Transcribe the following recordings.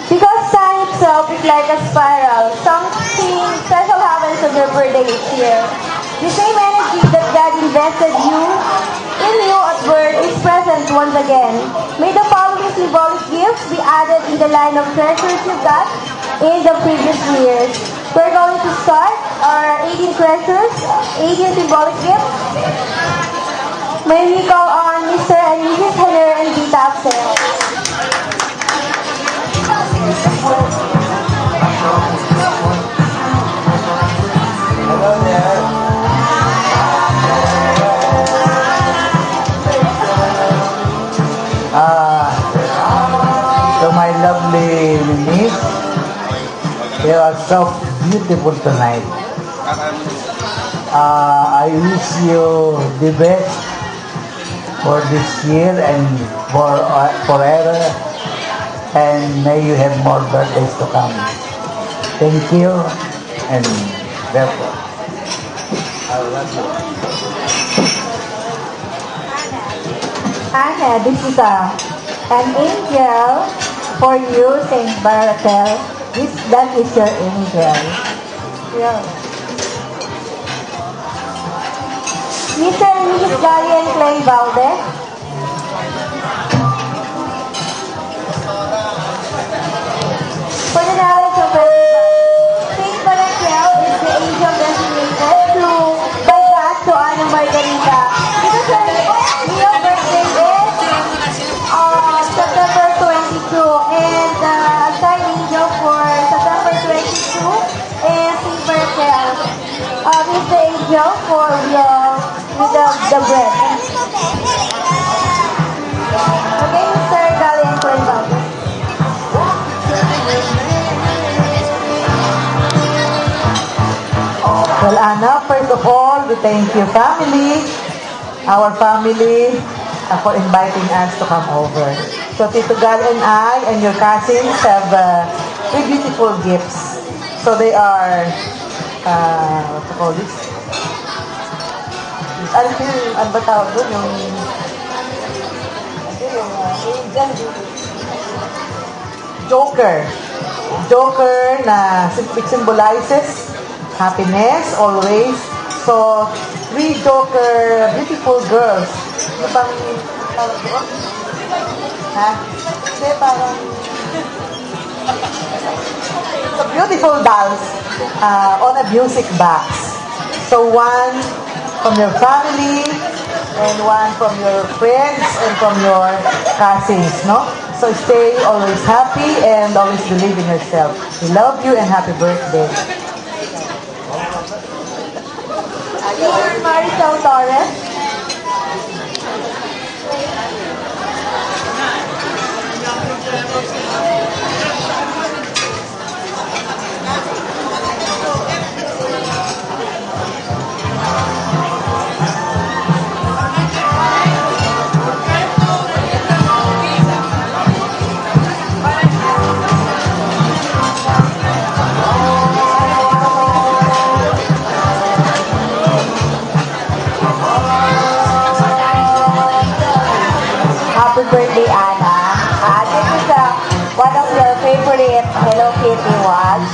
Because time itself is like a spiral. Something special happens on your birthday each year. The same energy that God invested in you at birth is present once again. May the following symbolic gifts be added in the line of treasures you got in the previous years. We're going to start our 18 treasures, 18 symbolic gifts. May we call on Mr. and Mrs. Henner and Vita Axel. Hello there. To my lovely niece, you are so beautiful tonight. I wish you the best for this year and for forever, and may you have more birthdays to come. Thank you, and therefore, I love you. Anna, this is an angel for you, Saint Barakel. That is your angel. Yeah. Mr. and Mrs. Gary and Clay Valdez. For the knowledge of everybody, Saint Barakel is the angel designated by God to Ana Margarita. Because her real birthday is September 22, and the assigned angel for September 22 is Saint Barakel. He's the angel for the bread. Okay, Mr. Gali and Clay Valdez. Well, Anna, first of all, we thank you, our family, for inviting us to come over. So, Tito Gal and I and your cousins have three beautiful gifts. So, they are, what to call this? Ano ba tawag doon? Joker. Joker na symbolizes happiness always. So, three Joker, beautiful girls. Ano bang tawag doon? Ha? Hindi, parang so, beautiful dolls on a music box. So, one from your family, and one from your friends, and from your cousins, no? So, stay always happy and always believe in yourself. We love you and happy birthday. Dear Maricel Torres. Happy birthday, Anna. This is one of your favorite Hello Kitty watch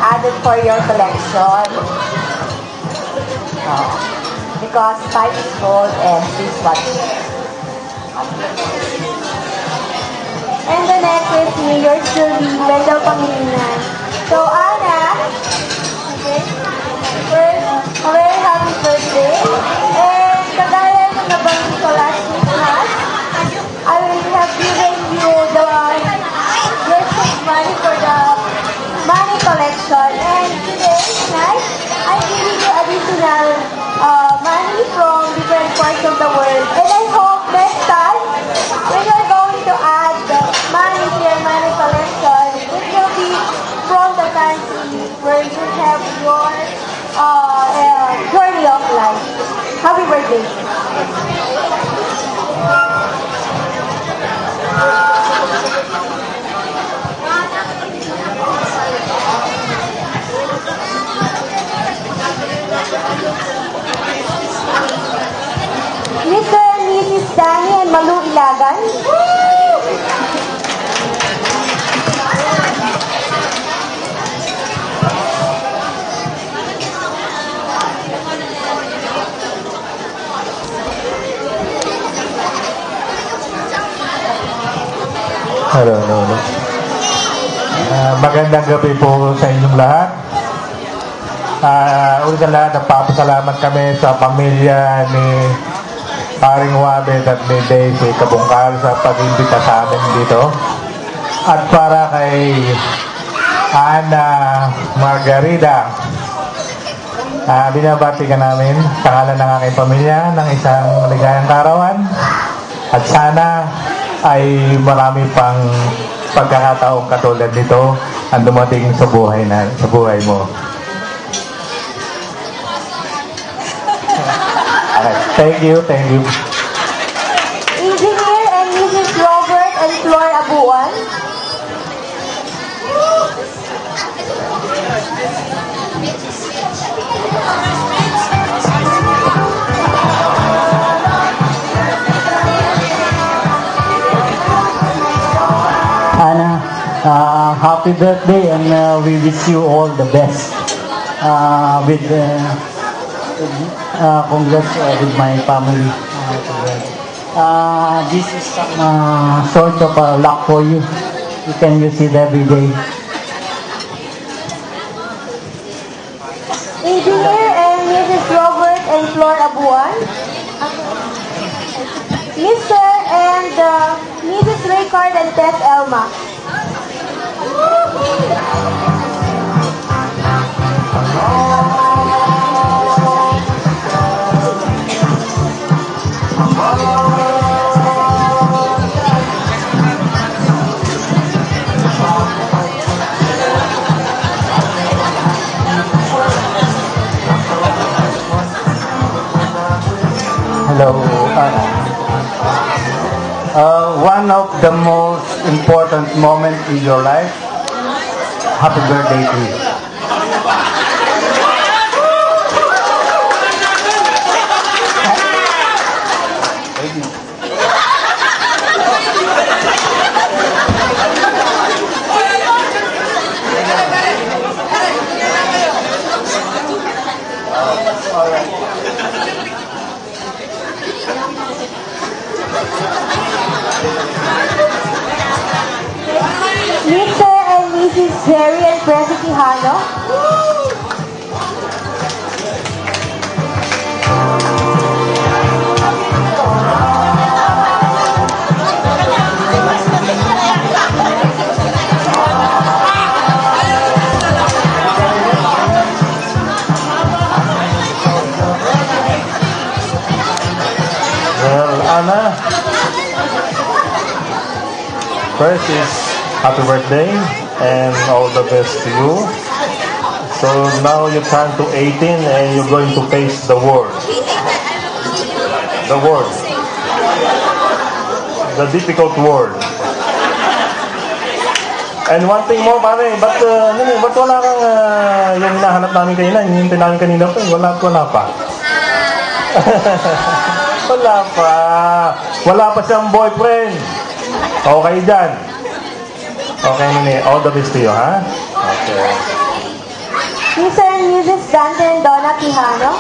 added for your collection. Because time is gold and this watch. And the next is me, yours truly, Wendell Pangilinan. So, Anna, okay, first, a very happy birthday. And kagaya ng nabanggit ko last Christmas, I will have given you your save money for the money collection. And today, tonight, I'm giving you additional money from different parts of the world. And I hope next time, when you're going to add the money to your money collection, it will be from the country where you have your journey of life. Happy birthday. Thank you. Hello, hello, hello. Magandang gabi po sa inyong lahat. Una sa lahat, nagpapasalamat kami sa pamilya ni Paring Wabet at ni Daisy Kabungkal sa pag-imbita sa amin dito. At para kay Ana Margarida, binabati ka namin sa ngalan ng aking pamilya ng isang ligayang karawan. At sana ay marami pang pagkakataong katulad nito ang dumating sa buhay mo. Okay. Thank you. Engineer and Mrs. Robert and Flor Abuan. Anna, happy birthday, and we wish you all the best. Congrats with my family. This is some sort of luck for you. You can use it every day. Engineer and Mrs. Robert and Flor Abuan. Mr. and Mrs. Raycard and Tess Elma. Hello, Anna. One of the most important moments in your life. Happy birthday to you. Thank you. Mr. and Mrs. Jerry and Presi Quijano. Well, Anna, first is happy birthday and all the best to you. So now you turn to 18 and you're going to face the world. The world. The difficult world. And one thing more, pare, ba't wala kang yung hinahanap namin kanina, yung hintay namin kanina pa, wala pa. Wala pa siyang boyfriend. Okay dyan. Okay, Nini. All the best to you, ha? Okay. Mr. and Mrs. Dante and Donna Quijano.